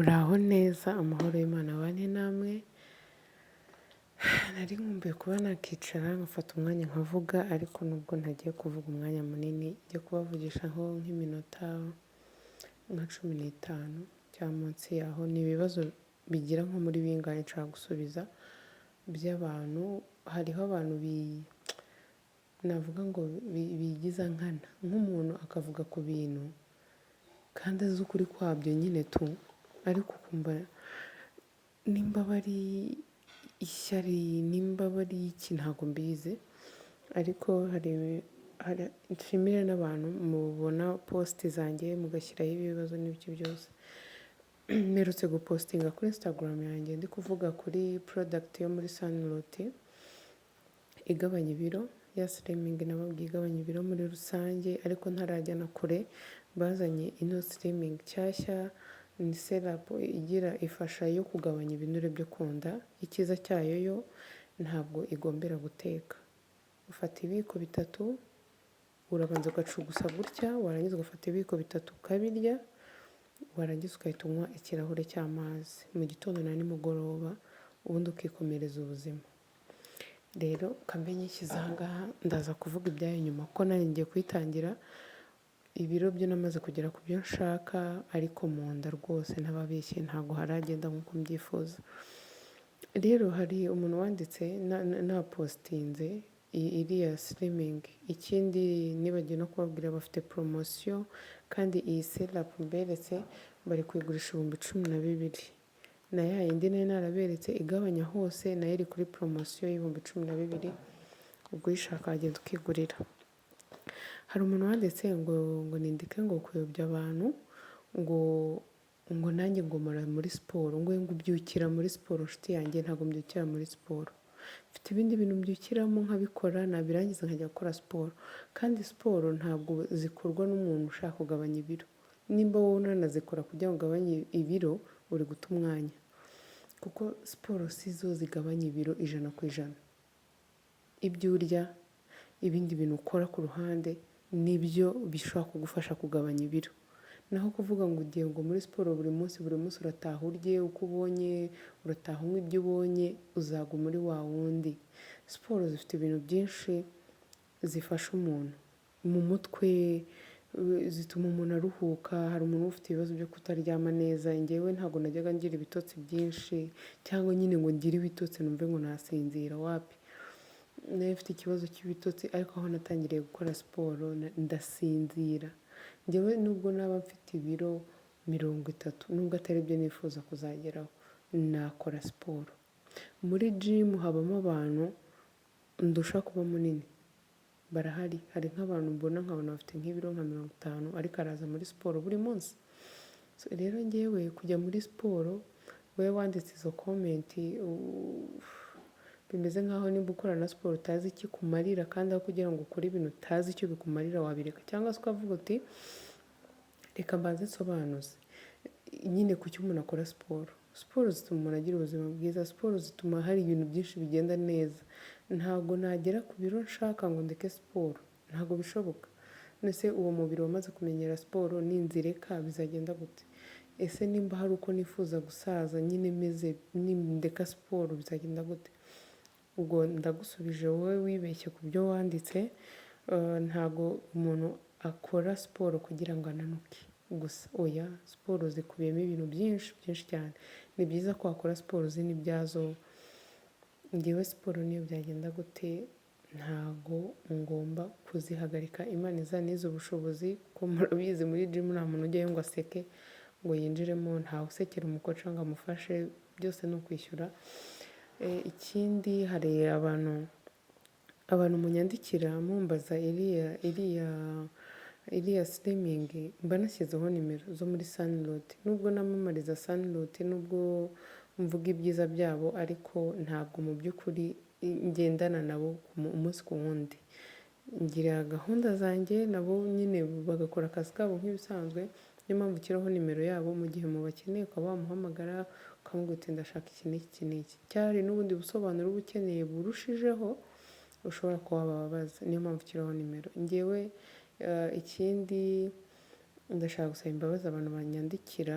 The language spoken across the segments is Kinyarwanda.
Muraho neza, amahoro y'Imana abane namwe. Nari nkumbuye kuba nakicara nkafata umwanya nkavuga, ariko nubwo ntagiye kuvuga umwanya munini, ngiye kubavugishaho nk'iminota nka 15 cyangwa munsi yaho. Ni ibibazo bigira nko muri bingahe nshaka gusubiza by'abantu. Hariho abantu navuga ngo bigiza nkana, nk'umuntu akavuga ku bintu kandi azi ukuri kwabyo nyine tu, ariko ukumva nimba bari ishyari, nimba bari iki, ntabwo mbizi. Ariko nshimire n'abantu mubona posti zanjye mugashyiraho ibibazo n'ibiki byose. Mperutse gupostinga kuri Instagram yanjye ndi kuvuga kuri product yo muri Sunloot igabanya ibiro ya slimming, nababwiye igabanya ibiro muri rusange, ariko ntarajya na kure. Bazanye ino slimming nshyashya, ni syrup ifasha yo kugabanya ibinure byo ku nda. Icyiza cyayo yo ntabwo igombera guteka. Ufata ibiyiko 3, urabanza ugacugusa gutya, warangiza ugafata ibiyiko 3 ukabirya, warangiza ugahita unywa ikirahure cy'amazi mu gitondo na nimugoroba, ubundi ukikomereza ubuzima. Rero kambe nyishyize aha ngaha, ndaza kuvuga ibyayo nyuma kuko nanjye ngiye kuyitangira. Ibiro byo namaze kugera ku byo nshaka, ariko mu nda rwose ntababeshye ntabwo haragenda nk'uko mbyifuza. Rero hari umuntu wanditse napostinze iriya slimming. Ikindi nibagiwe no kubabwira, bafite promotion, kandi iyi syrup mberetse bari kuyigurisha 12,000. Na ya yindi nayo naraberetse igabanya hose, nayo iri kuri promotion y'12,000. ubwo uyishaka wagenda ukigurira. Hari umuntu wanditse ngo nindike ngo kuyobya abantu, ngo nanjye ngomora muri siporo, ngo ubyukira muri siporo. Nshuti yanjye, ntabwo mbyukira muri siporo. Mfite ibindi bintu mbyukiramo nkabikora, nabirangiza nkajya gukora siporo. Kandi siporo ntabwo zikorwa n'umuntu ushaka kugabanya ibiro. Nimba wowe unanazikora kugira ngo ugabanye ibiro, uri guta umwanya, kuko siporo si zo zigabanya ibiro 100%. Ibyo urya, ibindi bintu ukora ku ruhande, nibyo bishobora kugufasha kugabanya ibiro. Naho kuvuga ngo ugiye ngo muri siporo buri munsi urataha urye uko ubonye, urataha unywa ibyo ubonye, uzaguma muri wa wundi. Siporo zifite ibintu byinshi zifasha umuntu mu mutwe, zituma umuntu aruhuka. Hari umuntu ufite ibibazo byo kutaryama neza. Njyewe ntabwo najyaga ngira ibitotsi byinshi, cyangwa nyine ngo ngire ibitotsi numve ngo nasinzira, wapi. Nayo mfite ikibazo cy'ibitotsi, ariko aho natangiriye gukora siporo ndasinzira. Njyewe nubwo naba mfite ibiro 30, nubwo atari byo nifuza kuzageraho, nakora siporo. Muri gym habamo abantu ndusha kuba munini, barahari. Hari nk'abantu mbona nkabona bafite nk'ibiro nka 50, ariko araza muri siporo buri munsi. Rero njyewe kujya muri siporo, wowe wanditse izo comment, bimeze nkaho nimba ukora na siporo utazi icyo kumarira, kandi aho kugira ngo ukore ibintu utazi icyo bikumarira wabireka. Cyangwa se ukavuga uti reka mbanze nsobanuze nyine kuki umuntu akora siporo. Siporo zituma umuntu agira ubuzima bwiza. Siporo zituma hari ibintu byinshi bigenda neza. Ntabwo nagera ku biro nshaka ngo ndeke siporo, ntabwo bishoboka. Nese uwo mubiri wamaze kumenyera siporo, ninzireka bizagenda gute? Ese nimba hari uko nifuza gusaza nyine meze, nindeka siporo bizagenda gute? Ubwo ndagusubije wowe wibeshye ku byo wanditse. Ntabwo umuntu akora siporo kugira ngo ananuke gusa, oya. Siporo zikubiyemo ibintu byinshi byinshi cyane. Ni byiza ko wakora siporo uzi n'ibyazo. Njyewe siporo niyo byagenda gute, ntabwo ngomba kuzihagarika. Imana izanize ubushobozi, ko murabizi muri gym nta muntu ujyayo ngo aseke ngo yinjiremo, ntawe usekera umukoca ngo amufashe, byose ni ukwishyura. Ikindi, hari abantu munyandikira mumbaza iriya slimming, mba nashyizeho nimero zo muri Sunloot. Nubwo namamariza Sunloot, nubwo mvuga ibyiza byabo, ariko ntabwo mu by'ukuri ngendana nabo umunsi ku wundi. Ngira gahunda zanjye, nabo nyine bagakora akazi kabo nk'ibisanzwe. Niyo mpamvu ukiraho nimero yabo, mu gihe mubakeneye ukaba wamuhamagara ukamubwira uti ndashaka iki n'iki n'iki. Cyari n'ubundi busobanuro uba ukeneye burushijeho, ushobora kuba wababaza. Niyo mpamvu ukiraho nimero. Njyewe ikindi ndashaka gusaba imbabazi abantu banyandikira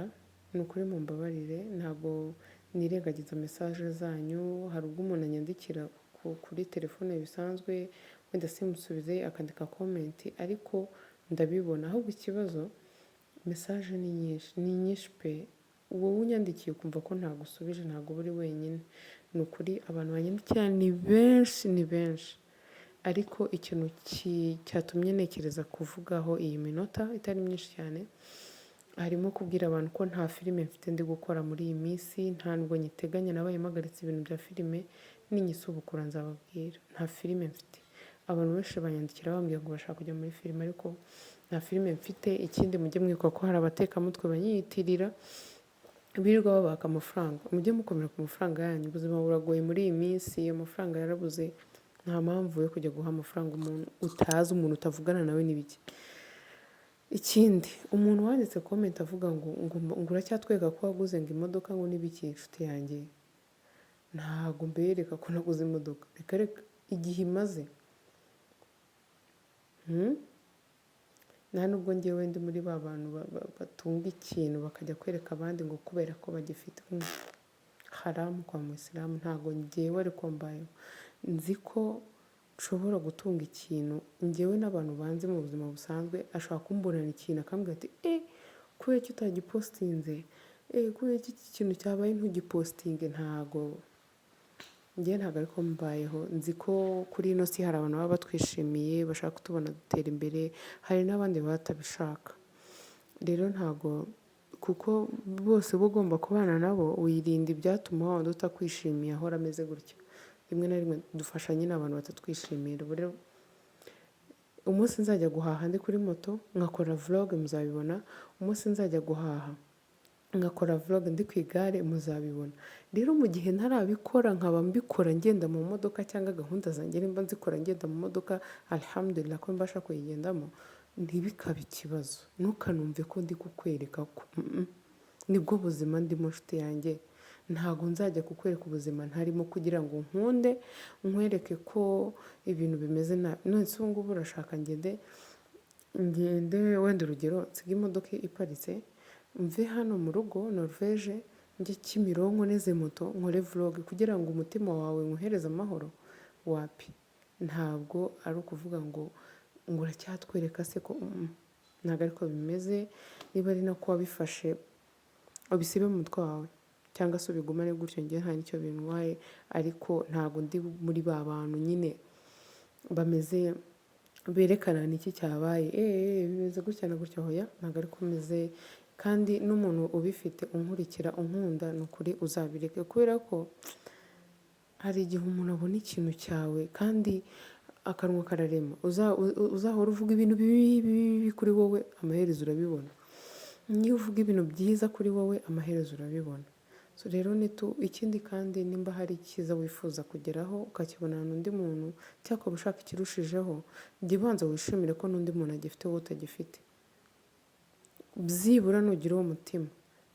ni ukuri mumbabarire ntabwo nirengagiza message zanyu, hari ubwo umuntu anyandikira kuri telefone bisanzwe wenda simusubize akandika comment ariko ndabibona, ahubwo ikibazo message ni nyinshi pe, wowe unyandikiye ukumva ko ntagusubije ntabwo uri wenyine, ni ukuri abantu banyandikira ni benshi ariko ikintu cyatumye ntekereza kuvugaho iyi minota itari myinshi cyane, harimo kubwira abantu ko nta filime mfite ndi gukora muri iyi minsi, nta nubwo nyiteganya, nabaye mpagaritse ibintu bya filime, ninyisubukura nzababwira, nta filime mfite. Abantu benshi banyandikira bambwira ngo bashaka kujya muri filime ariko nta filime mfite. Ikindi mujye mwibuka ko hari abatekamutwe banyiyitirira birirwa babaka amafaranga, mujye mukomera ku mafaranga yanyu, ubuzima buragoye muri iyi minsi, amafaranga yarabuze, nta mpamvu yo kujya guha amafaranga umuntu utazi, umuntu utavugana nawe n'ibiki. Ikindi umuntu wanditse comment avuga ngo uracyatwereka ko waguze ngo imodoka ngo n'ibiki, inshuti yanjye ntago mbereka ko naguze imodoka, reka igihe imaze nta nubwo ngewe ndi muri ba bantu batunga ikintu bakajya kwereka abandi ngo kubera ko bagifite haramu kwa Muislamu, ntago ngewe ariko mbayeho, nzi ko nshobora gutunga ikintu, ngewe n'abantu banzi mu buzima busanzwe ashobora kumburana ikintu akambwira ati kubera ko utagipostinze, kubera ko iki kintu cyabaye ntugipostinge, ntago ariko mbayeho, nzi ko kuri ino si hari abantu baba batwishimiye bashaka kutubona dutera imbere, hari n'abandi batabishaka, rero ntago kuko bose uba ugomba kubana nabo, wirinda ibyatuma wa wundi utakwishimiye ahora ameze gutya, rimwe na rimwe dufasha nyine abantu batatwishimira. Rero umunsi nzajya guhaha ndi kuri moto nkakora vlog muzabibona, umunsi nzajya guhaha nkakora vlog ndi ku igare muzabibona. Rero mu gihe ntarabikora nkaba mbikora ngenda mu modoka cyangwa gahunda zanjye nimba nzikora ngenda mu modoka, alhamdulillah ko mbasha kuyigendamo, ntibikabe ikibazo, ntukanumve ko ndi kukwereka ko nibwo buzima ndimo nshuti yanjye, ntago nzajya kukwereka ubuzima ntarimo kugira ngo nkunde nkwereke ko ibintu bimeze nabi. None se ubu ngubu urashaka ngende wenda urugero nsiga imodoka iparitse mve hano mu rugo Norvège njye Kimironko neze moto nkore vlog kugira ngo umutima wawe nkuhereze amahoro? Wapi, ntabwo ari ukuvuga ngo uracyatwereka se ko ntabwo ariko bimeze. Niba ari nako wabifashe ubisibe mu mutwe wawe cyangwa se ubigumane gutyo, njye nta nicyo bintwaye, ariko ntabwo ndi muri ba bantu nyine bameze berekana niki cyabaye bimeze gutya na gutya, hoya ntabwo ariko meze. Kandi n'umuntu ubifite unkurikira unkunda ni ukuri uzabireke, kubera ko hari igihe umuntu abona ikintu cyawe kandi akanwa kararema, uzahora uvuga ibintu bibi kuri wowe amaherezo urabibona, niyo uvuga ibintu byiza kuri wowe amaherezo urabibona. So rero ikindi kandi nimba hari icyiza wifuza kugeraho ukakibonana n'undi muntu cyangwa ukaba ushaka ikirushijeho, jya ubanza wishimire ko n'undi muntu agifite wowe utagifite, byibura nugira uwo mutima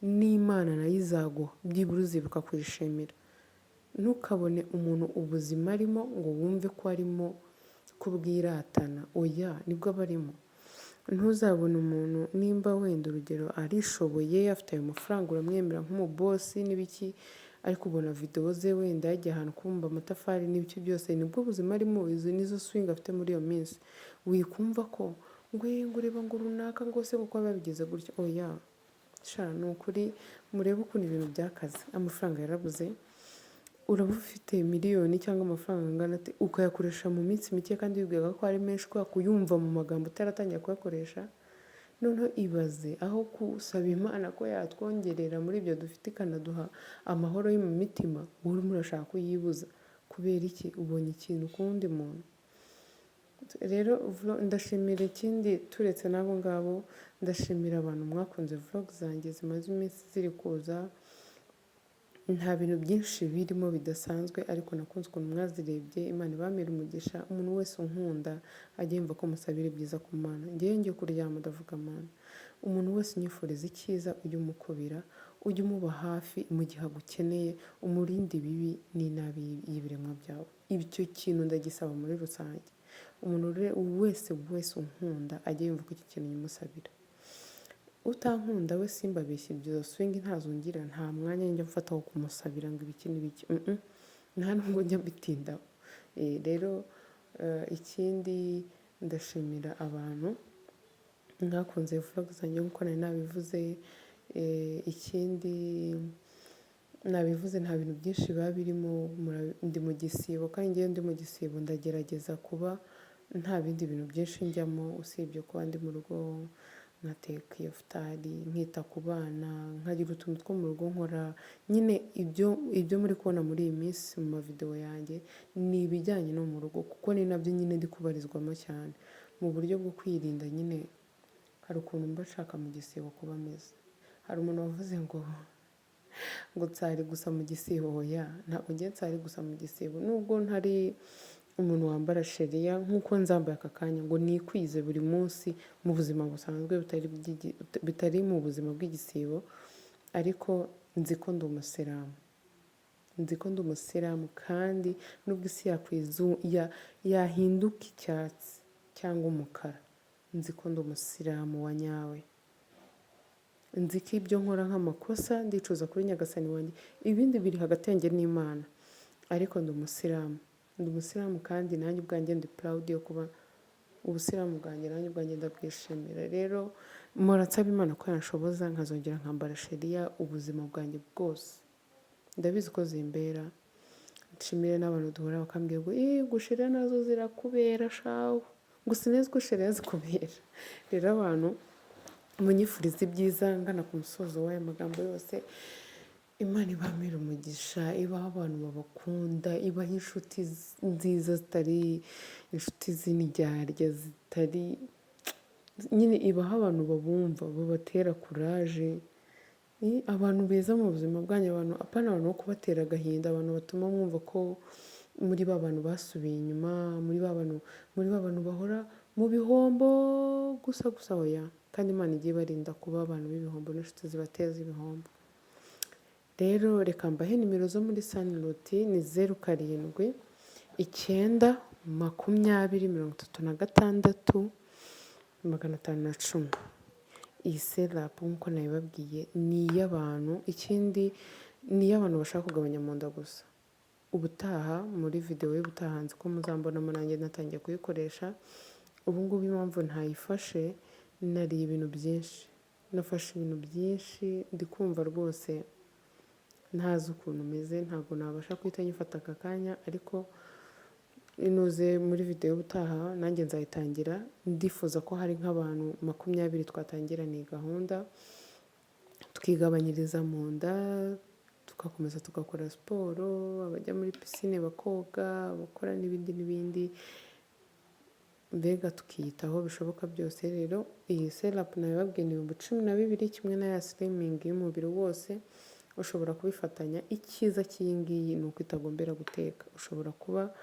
n'Imana nayo izaguha, byibura uzibuka kwishimira. Ntukabone umuntu ubuzima arimo ngo wumve ko arimo kubwiratana, oya nibwo aba arimo. Ntuzabone umuntu nimba wenda urugero arishoboye afite ayo mafaranga uramwemera nk'umubosi n'ibiki, ariko ubona videwo ze wenda yagiye ahantu kubumba amatafari n'ibiki byose, nibwo buzima arimo, izo nizo swing afite muri iyo minsi. Wikumva ko ngo ureba ngo runaka ngo se kuko babigize gutya, oya sha ni ukuri murebe ukuntu ibintu byakaze, amafaranga yarabuze, uraba ufite miliyoni cyangwa amafaranga angana ate ukayakoresha mu minsi mike kandi wibwira ko ari menshi kubera kuyumva mu magambo utaratangira kuyakoresha. Noneho ibaze aho gusaba Imana ko yatwongerera muri ibyo dufite ikanaduha amahoro yo mu mitima, wowe urimo urashaka kuyibuza kubera iki? Ubonye ikintu ku wundi muntu. Rero ndashimira, ikindi turetse n'abo ngabo, ndashimira abantu mwakunze vlog zanjye zimaze iminsi ziri kuza, nta bintu byinshi birimo bidasanzwe, ariko nakunze ukuntu mwazirebye, Imana ibamere umugisha. Umuntu wese unkunda ajye yumva ko musabira ibyiza ku Mana, ngewe ngiye kuryama ndavuga Mana, umuntu wese unyifuriza icyiza ujye umukubira, ujye umuba hafi mu gihe agukeneye, umurinde ibibi n'inabi y'ibiremwa byawe. Icyo kintu ndagisaba muri rusange, umuntu wese unkunda ajye yumva ko iki kintu nyimusabira. utankunda we simbabeshya ibyo swing ntazungira, nta mwanya njya mfata wo kumusabira ngo ibiki n'ibiki, nta nubwo njya mbitindaho. Rero ikindi ndashimira abantu mwakunze vlog zanjye nk'uko nari nabivuze. Ikindi nabivuze nta bintu byinshi biba birimo, ndi mu gisibo kandi ngewe ndi mu gisibo ndagerageza kuba nta bindi bintu byinshi njyamo usibye kuba ndi mu rugo nkateka iyo futari, nkita ku bana, nkagira utuntu two mu rugo nkora. Nyine ibyo muri kubona muri iyi minsi mu mavidewo yanjye ni ibijyanye no mu rugo, kuko ni nabyo nyine ndi kubarizwamo cyane mu buryo bwo kwirinda. Nyine hari ukuntu mba nshaka mu gisibo kuba ameze. Hari umuntu wavuze ngo nsari gusa mu gisibo. Oya, ntabwo ngiye nsari gusa mu gisibo, nubwo ntari umuntu wambara sheriya nk'uko nzambaye aka kanya ngo nikwize buri munsi mu buzima busanzwe bitari mu buzima bw'igisibo, ariko nzi ko ndi umusiramu, kandi nubwo isi yahinduka icyatsi cyangwa umukara, nzi ko ndi umusiramu wa nyawe. Nzi ko ibyo nkora nk'amakosa ndicuza kuri nyagasani wanjye, ibindi biri hagati yanjye n'Imana, ariko ndi umusiramu kandi nanjye ubwanjye ndi proud yo kuba ubusiramu bwanjye, nanjye ubwanjye ndabwishimira. Rero mpora nsaba Imana ko yanshoboza nkazongera nkambara sheriya ubuzima bwanjye bwose. Ndabizi ko zimbera. Nshimire n'abantu duhura bakambwira ngo gushira nazo zirakubera shawe, gusa neza ko sheriya zikubera. Rero abantu munyifuriza ibyiza ngana ku musozo w'aya magambo yose. Imana ibamere umugisha, ibaho abantu babakunda, ibaho inshuti nziza zitari inshuti z'indyarya, zitari nyine, ibaho abantu babumva, babatera kuraje, abantu beza mu buzima bwanyu, apana abantu bo kubatera agahinda, abantu batuma mwumva ko muri ba bantu basubiye inyuma, muri ba bantu bahora mu bihombo gusa. Oya, kandi Imana igiye ibarinda kuba abantu b'ibihombo n'inshuti zibateza ibihombo. Rero reka mbahe nimero zo muri Sunloot, ni 0720361510. Iyi setup nk'uko nabibabwiye ni iy'abantu, ikindi ni iy'abantu bashaka kugabanya mu nda gusa. Ubutaha muri videwo y'ubutaha nzi ko muzambonamo nanjye natangiye kuyikoresha. Ubu ngubu impamvu ntayifashe, nariye ibintu byinshi, nafashe ibintu byinshi, ndi kumva rwose ntazi ukuntu meze, ntabwo nabasha guhita nyifata aka kanya, ariko inoze muri videwo y'ubutaha nanjye nzayitangira. Ndifuza ko hari nk'abantu 20 twatangirana iyi gahunda, tukigabanyiriza mu nda, tugakomeza tugakora siporo, abajya muri pisine bakoga, abakora n'ibindi, mbega tukiyitaho bishoboka byose. Rero iyi setup nabibabwiye ni 12,000 kimwe na ya slimming y'umubiri wose. Ushobora kubifatanya. Icyiza cy'iyi ngiyi ni uko itagombera guteka. Ushobora kuba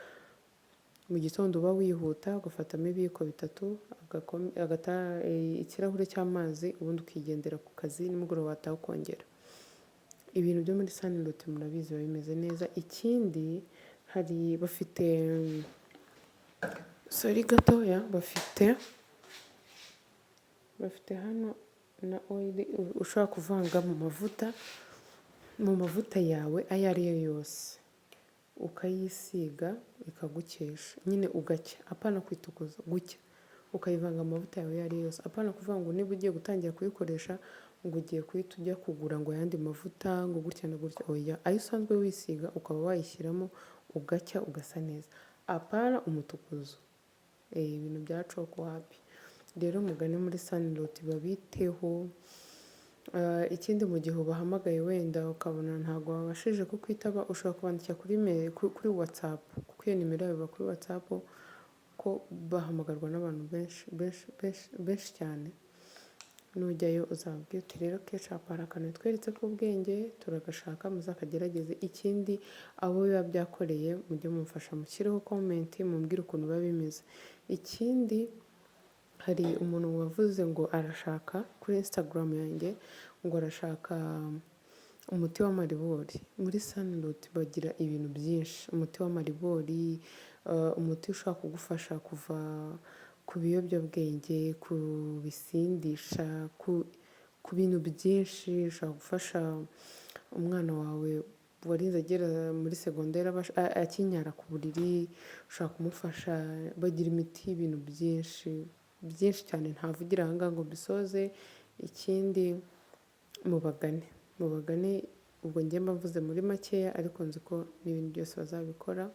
mu gitondo uba wihuta ugafatamo ibiyiko 3, ikirahure cy'amazi, ubundi ukigendera ku kazi, nimugoroba wataha ukongera. Ibintu byo muri Sunloot murabizi biba bimeze neza. Ikindi bafite gatoya, bafite hano na oil ushobora kuvanga mu mavuta yawe ayo ari yo yose, ukayisiga ikagukesha, nyine ugacya, apana kwitukuza, gucya, ukayivanga amavuta yawe ayo ari yo yose. Apana kuvuga ngo niba ugiye gutangira kuyikoresha ngo ugiye kuhita ujya kugura ngo ayandi mavuta ngo gutya na gutya. Oya, ayo usanzwe wisiga ukaba wayishyiramo ugacya ugasa neza, apana umutukuzo. Ibintu bya coko wapi. Rero mugane muri Sunloot babiteho. Ikindi mu gihe ubahamagaye wenda ukabona ntabwo wabashije kukwitaba, ushobora kubandikira kuri WhatsApp, kuko iyo nimero yabo iba kuri WhatsApp, ko bahamagarwa n'abantu benshi cyane. Nujyayo uzababwira uti rero Ketchup hari akantu tweretse k'ubwenge, turagashaka muzakagerageze. Ikindi abo biba byakoreye mujye mumfasha mushyireho comment, mumbwire ukuntu biba bimeze. Ikindi hari umuntu wavuze ngo arashaka kuri Instagram yanjye ngo arashaka umuti w'amaribori. Muri Sunloot bagira ibintu byinshi, umuti w'amaribori, umuti ushobora kugufasha kuva ku biyobyabwenge, ku bisindisha, ku bintu byinshi. Ushobora gufasha umwana wawe warinze agera muri segonderi akinyara ku buriri, ushobora kumufasha, bagira imiti y'ibintu byinshi byinshi cyane ntavugira aha ngaha ngo mbisoze. Ikindi mubagane ubwo njye mbavuze muri makeya ariko nzi ko n'ibintu byose bazabikora.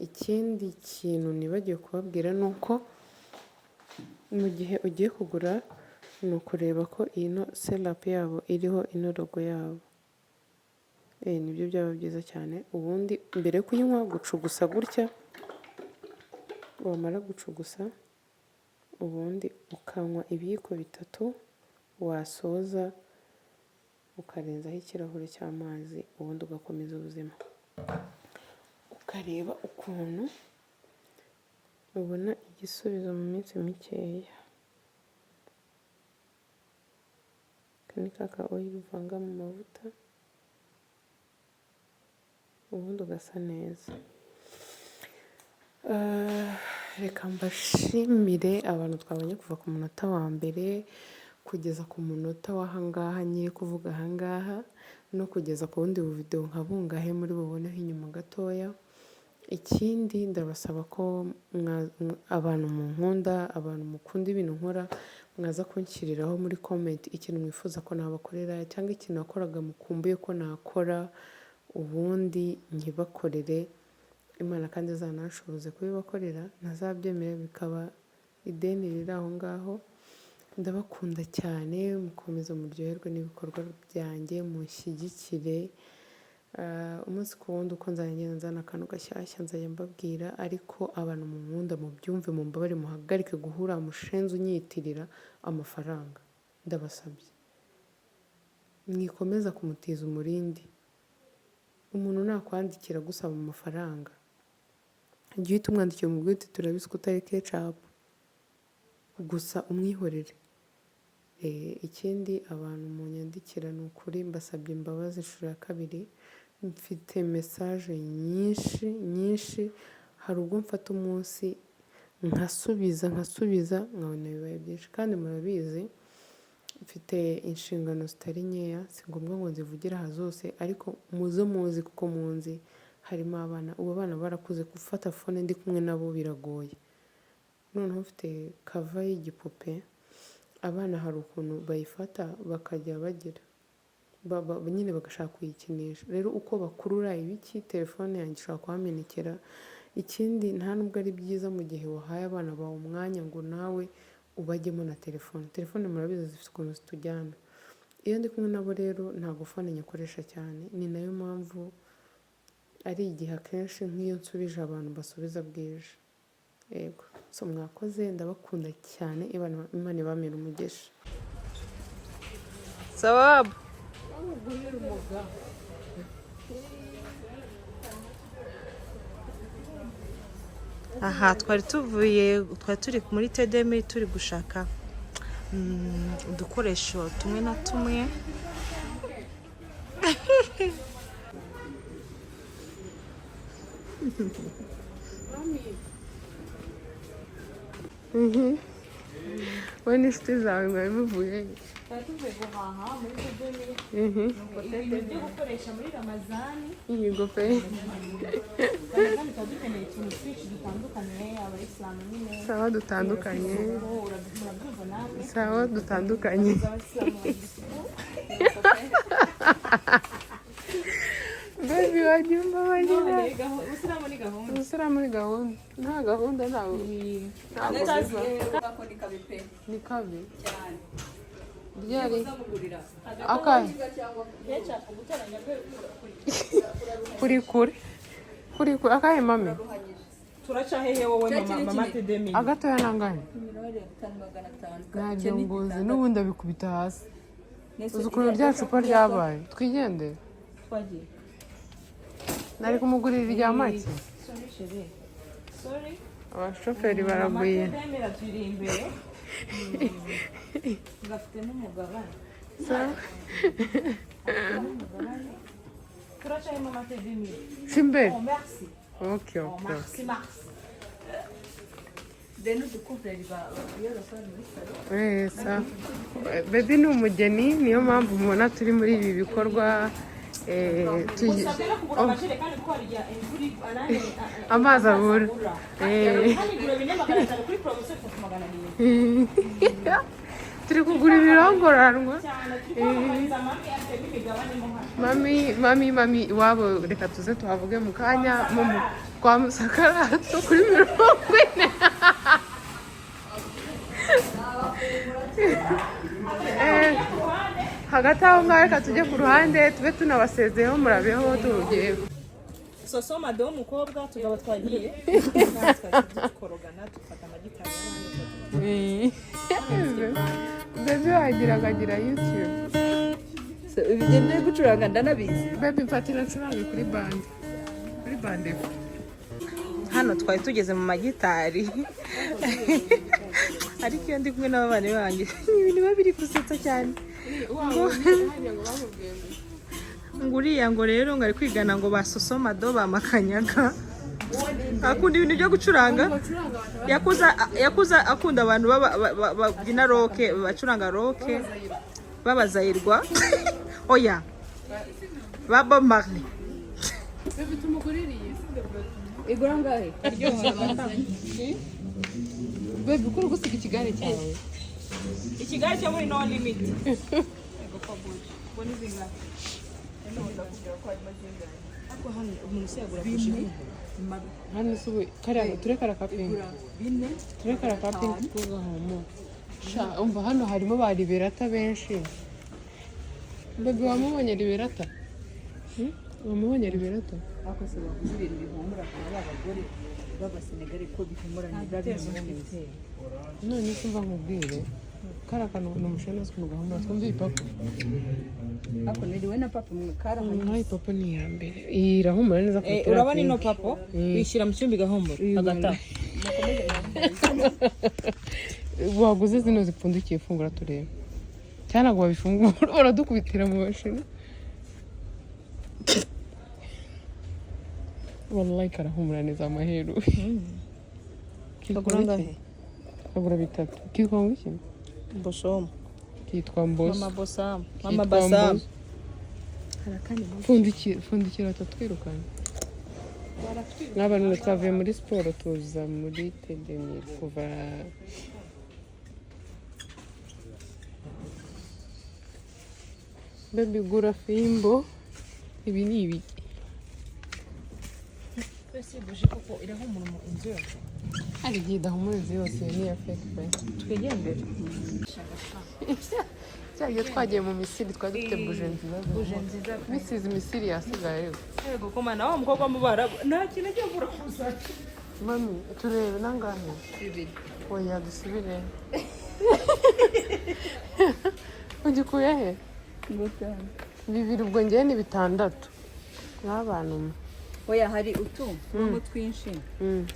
Ikindi kintu nibagiwe kubabwira ni uko mu gihe ugiye kugura ni ukureba ko ino serapu yabo iriho ino logo yabo. Nibyo byaba byiza cyane. Ubundi mbere yo kuyinywa gucugusa gutya, wamara gucugusa ubundi ukanywa ibiyiko 3, wasoza ukarenzaho ikirahure cy'amazi, ubundi ugakomeza ubuzima. Ukareba ukuntu ubona igisubizo mu minsi mikeya. Aka ni ka oil uvanga mu mavuta, ubundi ugasa neza. Reka mbashimire abantu twabonye kuva ku munota wa mbere kugeza ku munota w'ahangaha ngiye kuvuga ahangaha, no kugeza ku wundi video nka bungahe muri buboneho inyuma gatoya. Ikindi ndabasaba ko abantu munkunda, abantu mukunda ibintu nkora, mwaza kunshyiriraho muri comment ikintu mwifuza ko nabakorera cyangwa ikintu nakoraga mukumbuye ko nakora, ubundi nkibakorere. Imana kandi izanashoboze kubibakorera, ntazabyemera bikaba ideni riri aho ngaho. Ndabakunda cyane, mukomeze muryoherwe n'ibikorwa byanjye, mushyigikire. Umunsi ku wundi uko nzagenda nzana akantu gashyashya nzajya mbabwira, ariko abantu munkunda mubyumve, mumbabare, muhagarike guhura mushenzi unyitirira amafaranga. Ndabasabye mwikomeza kumutiza umurindi. Umuntu nakwandikira gusaba amafaranga, jya uhita umwandikira umubwire uti turabizi ko utari ketchup, gusa umwihorere. Ikindi abantu munyandikira ni ukuri mbasabye imbabazi inshuro ya 2. Mfite message nyinshi, hari ubwo mfata umunsi nkasubiza nkabona bibaye byinshi, kandi murabizi mfite inshingano zitari nkeya, si ngombwa ngo nzivugire aha zose, ariko muzi kuko munzi harimo abana. Ubu abana barakuze, gufata phone ndi kumwe nabo biragoye. Noneho mfite cover y'igipupe, abana hari ukuntu bayifata bakajya bagira nyine bagashaka kuyikinisha. Rero uko bakurura ibiki, telefone yanjye ishobora kuhamenekera. Ikindi nta nubwo ari byiza mu gihe wahaye abana bawe umwanya ngo nawe ubajyemo na telefone murabizi zifite ukuntu zitujyana. Iyo ndi kumwe nabo rero ntabwo phone nyakoresha cyane, ni nayo mpamvu ari igihe akenshi nk'iyo nsubije abantu basubiza bwije. Yego, so mwakoze, ndabakunda cyane, Imana ibamere umugisha. Sawabu. Aha twari turi muri Tedemi turi gushaka udukoresho tumwe na tumwe. Wowe n'inshuti zawe mwari muvuye tuvuye guhaha muri Tedemi, ibyo gukoresha muri Ramazani. Yego pe. Ramazani tuba dukeneye utuntu twinshi dutandukanye, abayisilamu nyine. Sawa dutandukanye. Murabyumva nawe. Sawa dutandukanye. Baby wajyumva bagira. Ubusilamu ni gahunda. Ubusilamu ni gahunda. Nta gahunda ntawe. Ntabwo ni kabi. cyane. Ryari. Akahe. Kuri akahe mame. Turaca hehe wowe mama Tedemi? Agatoya nangahe? Ntabyo mbuzi n'ubundi abikubita hasi. Uzi ukuntu rya cupa ryabaye. Twigendere. Twagiye. Nari kumugurira irya make. Sorry. Abashoferi baraguye. Tedemi turi imbere. Gafite n'umugabane. Turaca hehe mama Tedemi? Simbe. Oh merci. Okay. Merci. Then udukuvureri biyorosa muri salo. Sa baby ni umugeni niyo mpamvu mubona turi muri ibi bikorwa Usabira kugura amajerekani kuko hari igihe imvura anane amazi abura kugura bine magana atanu kuri promotion 300. turi kugura ibirongoranwa Mami mami iwabo reka tuze tuhavuge mu kanya kwa Musakarato kuri 40. Hagati aho ngaho reka tujye ku ruhande tube tunabasezeho murabeho tugiye Sosoma do umukobwa tugaba twagiye dukorogana dufata amagitari Baby wagiraga YouTube ibigende gucuranga ndanabizi. Baby mfatira ncuranga kuri bande hano twari tugeze mu magitari ariko iyo ndi kumwe n'abana banjye ibintu biba biri gusetsa cyane nguriya ngo rero ngari kwigana ngo basosoma do bamakanyaga akunda ibintu byo gucuranga yakuza akunda abantu babyina roke bacuranga roke babazayirwa oya baba Marley Igura ngahe? Baby ukuri gusiga ikigare cyawe ikigali cyo muri no limit hano subu kariya turekara kapingi tugahomo umva hano harimo ba liberata benshi Baby wamubonye liberata wamubonye liberata Akose bavuze ibintu bihumura kana abagore b'abasenegari ko bihumura n'ibyabimuze. none simva nkubwire kariya kantu ni umushenesi ku gahumura twumva ipapa Ako niriwe na papa mukara naho ipapa ni iya mbere irahumura neza kuruta urabona ino papo bishyira mu cyumba igahombora agata waguze zino zipfundikiye fungura turebe cyane ntabwo babifungura baradukubitira mu mashini wallahi karahumura neza amaheru kagura ngahe kagura 3 kitwa ngo iki bosomo kitwa mbos mama bosam mama basam fundikira tatwirukana n'abantu twavuye muri siporo tuza muri tedemir kuva Baby gura fimbo ibi ni ibi twese buje koko irahumura mu inzu yose ari igihe idahumuriza yose ni iya fake pe twegendere cyagiye twagiye mu Misiri twari dufite buje nziza misizi Misiri yasigaye ariko yego komana wa mukobwa mubara nta kintu cyo gura kuza mami turebe nangahe oya dusubire ugikuye he bibiri ubwo ngewe ni 6 n'abantu Oya hari utuntu twinshi.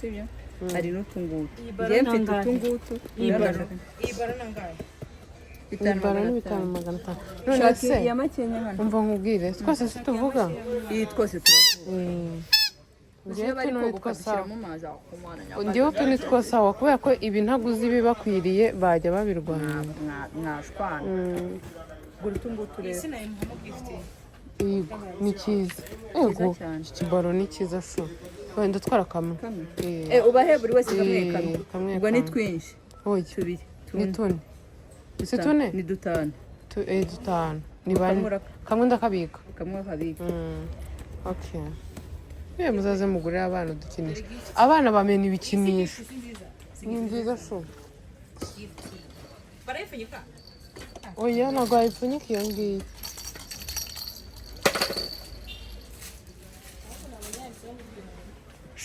Sibyo? Hari n'utungutu. Ngiye mfite utungutu. ibara nangaye ibara ni 5,500 none Shaki se ya makenya hano. umva nkubwire twese si tuvuga Iyi twose turavuga. ngewe bari tuno koga nitwa sawa ukabishyiramo amazi akumana ngewe tu nitwa sawa kubera ko ibi ntaguzi bibakwiriye bajya babirwanya mwashwana. Gura utungutu rero. sinaye muhamu gift yego ni cyiza yego cyane. ikibaro ni cyiza so wenda twara kamwe Ubahe buri wese kamwe kamwe. kamwe. Ubwo ni twinshi. oya Tubiri. ni tune ese tune Ni dutanu. dutanu ni bane kamwe ndakabika Kamwe kabika. okay muzaze mugurira abana udukinisha abana bamena ibikinisho ni nziza so barayipfunyika oya ntabwo wayipfunyika iyo ngiyo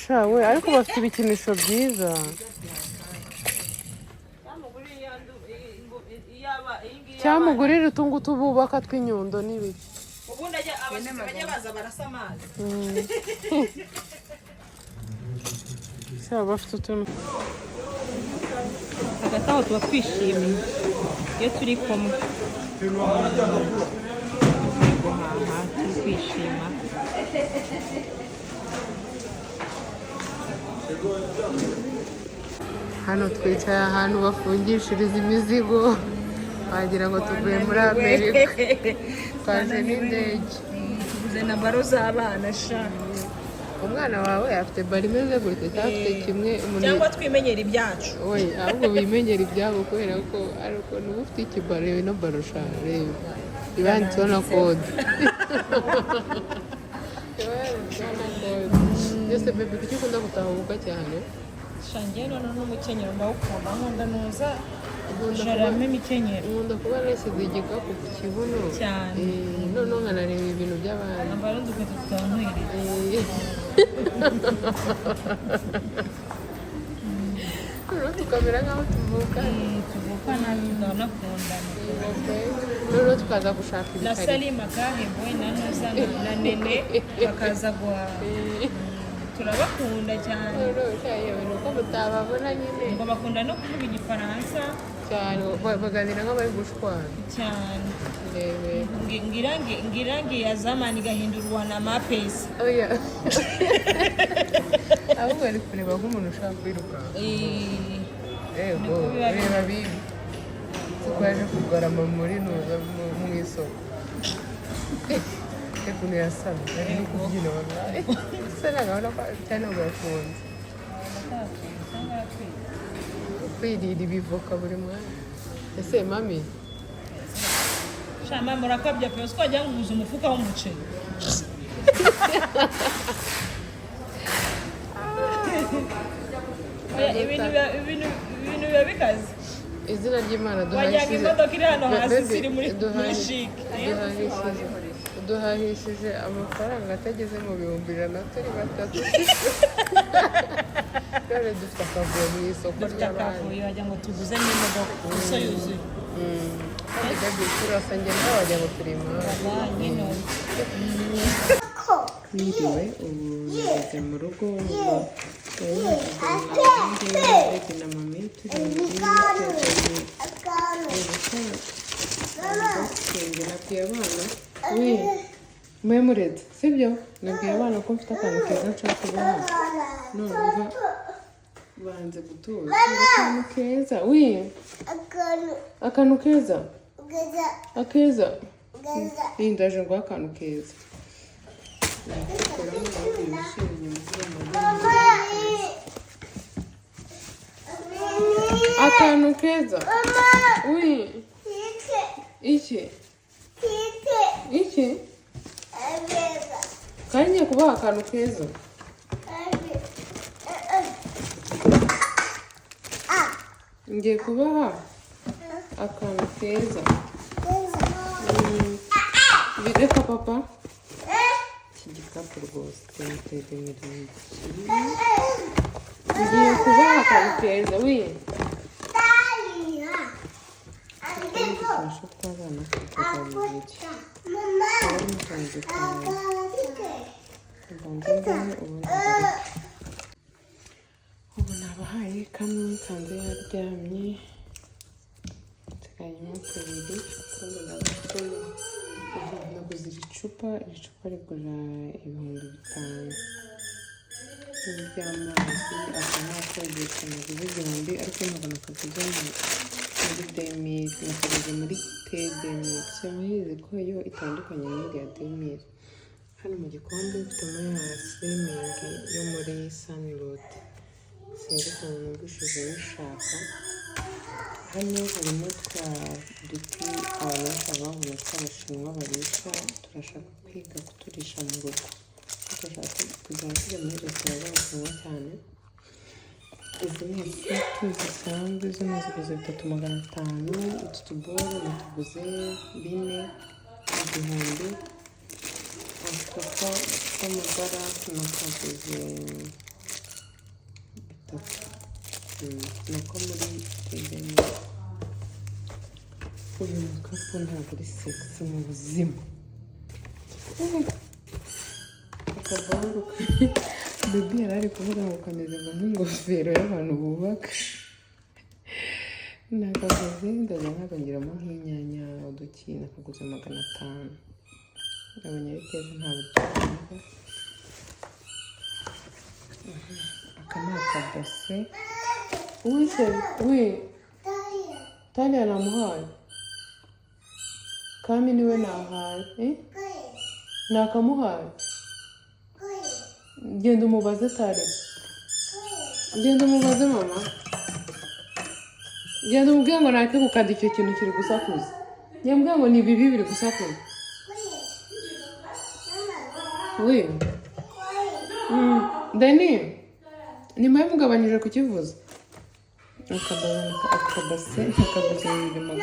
shawe ariko bafite ibikinisho byiza cyamugurira utungutu bubaka tw'inyundo n'ibiki ubundi abashyitsi bajya baza barasa amazi shawe bafite utuntu hagati aho tuba twishimiye iyo turi kumwe turi guhaha turi kwishima hano twicaye ahantu bafungishiriza imizigo wagira ngo tuvuye muri Amerika twaje n'indege tubuze na baro z'abana sha umwana wawe afite baro imeze gutya cyangwa afite kimwe cyangwa twimenyera ibyacu oya ahubwo bimenyera ibyabo kubera ko ari ukuntu uba ufite ikibaro yewe no baro sha reba iba yanditseho na kode byose bebe kuki ukunda gutahuka cyane shangiye none n'umukenyero ndawukunda nkunda nuza jaramo imikenyero nkunda kuba nasize igikapu ku kibuno cyane noneho nkanareba ibintu by'abandi nambara n'udukweto tutankwiriye noneho tukamera nk'aho tuvukana tunakundana noneho tukaza gushaka na ibikari Salima kahebwe na Noza na Nene bakaza guhaha turabakunda cyane noneho yewe ni uko mutababona nyine ngo bakunda no kuvuga igifaransa cyane baganira nk'abari gushwana cyane rebe ngirangi ya zamani gahindurwa na mapesi oya ahubwo ari kureba nk'umuntu ushaka kwiruka yego reba bibi twaje kugarama muri nuza mu isoko ukuntu yasamye ari no kubyina wallahi se nagabona ko cyane ngo yafunze kwirira ibivoka buri mwanya ese mami shama murakabya pe twajya nguza umufuka w'umuceri ibintu biba bikaze izina ry'Imana wajyaga imodoka iri hano hasi siri muri shike duhahishije amafaranga atageze mu 1,000 turi batatu none dufite akavuyo mu isoko ry'abandi wajya ngo tuguze n'imodoka gusa yuzuye turasa njye nawe wajya ngo turima twiriwe ubu ngeze mu rugo ndetse na mami turi mu gihe nabwiye abana mwe muretse sibyo nabwiye abana ko mfite akantu keza nshaka kubaha numva banze gutuza akantu keza akantu keza akeza ndaje ngo akantu keza akantu keza iki kandi ngiye kubaha akantu keza ngiye kubaha akantu keza bireka papa iki gikapu rwose ngiye kubaha akantu keza gifasha tw'abana kugaburira ubu nabahaye kamwe kanze yaryamye nsigayemo tubiri kandi naguze iri cupa rigura 5,000 ry'amazi aka nakodesha naguze 1,000 ariko nkabona akaguze muri demiri nakaguze muri te demiri cyamuhize ko yo itandukanye n'indi ya demiri hano mu gikombe mfitemo ya slimingi yo muri Sunlotte sinzi ukuntu numvishije bishaka hano harimo twa duti abantu babona tw'abashinwa barisha turashaka kwiga kuturisha mu rugo turashaka kuzajya tujya muri resitora z'abashinwa cyane izi ni isupu zisanzwe zino ziguze 3,500 utu tuboro natuguze 4 igihumbi uducupa tw'amagara nakaguze 3 nako muri tegeni uyu mukapu ntabwo uri sexy mu buzima akavangu Baby yari ari kuvuga ngo kameze nk'ingofero y'abantu bubaka nakaguze ndajya nkagangiramo nk'inyanya uduki nakaguze 500 ndabonye ari keza nta buryo aka ni akabase Uwise, we. Talia namuhaye. Kami niwe nahaye. Nakamuhaye. Genda umubaze Talia. Genda umubaze mama. Genda umubwire ngo nake gukanda icyo kintu kiri gusakuza. Yambwira ngo ni bibi biri gusakuza. We. Dani. Ni mwe mugabanyije kukivuza. Akabase 2,500.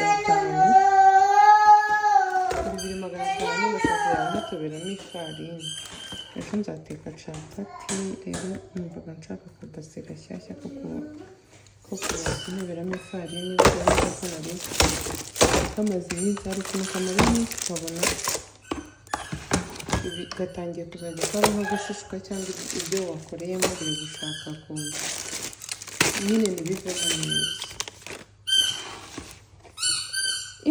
2,500 gasafuriya natuberamo ifarini. Ejo nzateka capati rero numvaga nshaka akabase gashyashya ko kuberamo ifarini bitewe ko nari kamaze iminsi ariko kamara iminsi ukabona gatangiye kuzajya kaba nk'agashushwa cyangwa ibyo wakoreyemo biri gushaka kumva nyine ntibivemo neza.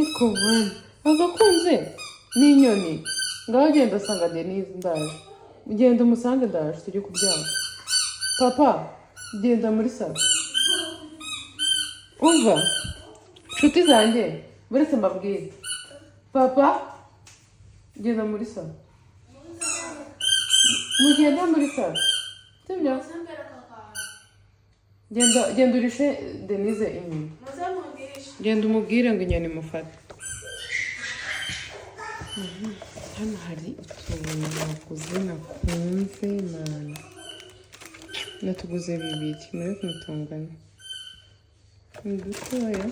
Iko wana agakunze n'inyoni ngaho genda usanga Denise ndaje ugenda umusange ndaje tujye kuryama. Papa genda muri salo umva nshuti zanjye buretse mbabwire. Papa genda muri salo mugenda muri salo sibyo. Genda urishe Denise inyuma. Genda umubwire ngo inyoni mufate. Hano hari utuntu nakuze nakunze Imana. Natuguze 2 muri kumutungana. Ni dutoya.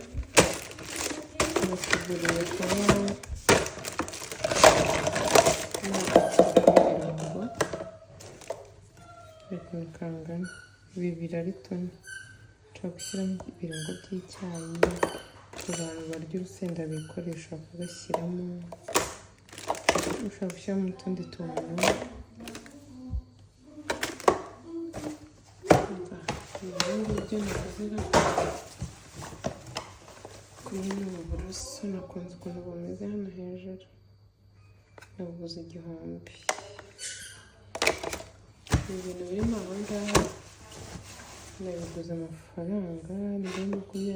Natuguriye kwa kangana 2 ari toni. Nshobora gushyiramo ibirungo by'icyayi ku bantu barya urusenda bikoresha bakagashyiramo. Ushobora gushyiramo utundi tuntu. Ibirungo byo nakuze kumwe n'uburoso nakunze ukuntu bumeze hano hejuru. Nabuguze 1,000. Ibintu birimo aho ngaho nabiguze amafaranga ni 27,000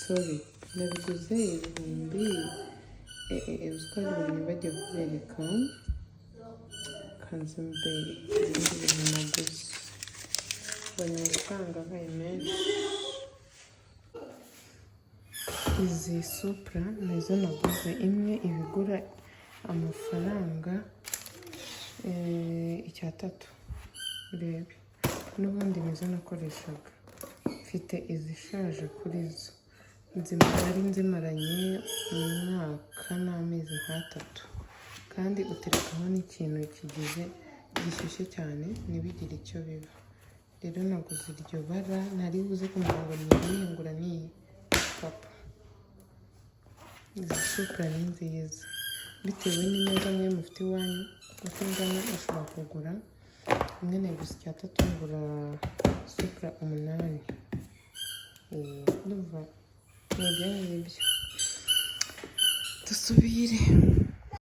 sorry nabiguze 1,000 uziko bagiye kubereka kanzembere ibindi bintu naguze mbonye amafaranga abaye menshi. Izi Supra nazo naguze imwe ibigura amafaranga 3 urebe n'ubundi nizo nakoreshaga. Mfite izishaje kuri zo nari nzimaranye umwaka n'amezi 3 kandi uterekaho n'ikintu kigize gishyushye cyane ntibigire icyo biba. Rero naguze iryo bara nari buze kumenya ngo niyihingura n'iyi papa. Izi Supra ni nziza bitewe n'imeza mwe mufite iwanyu uko ingana ushobora kugura imwe naguze 3 ngura Supra 8. Ndumva ni ibyo ngibyo dusubire.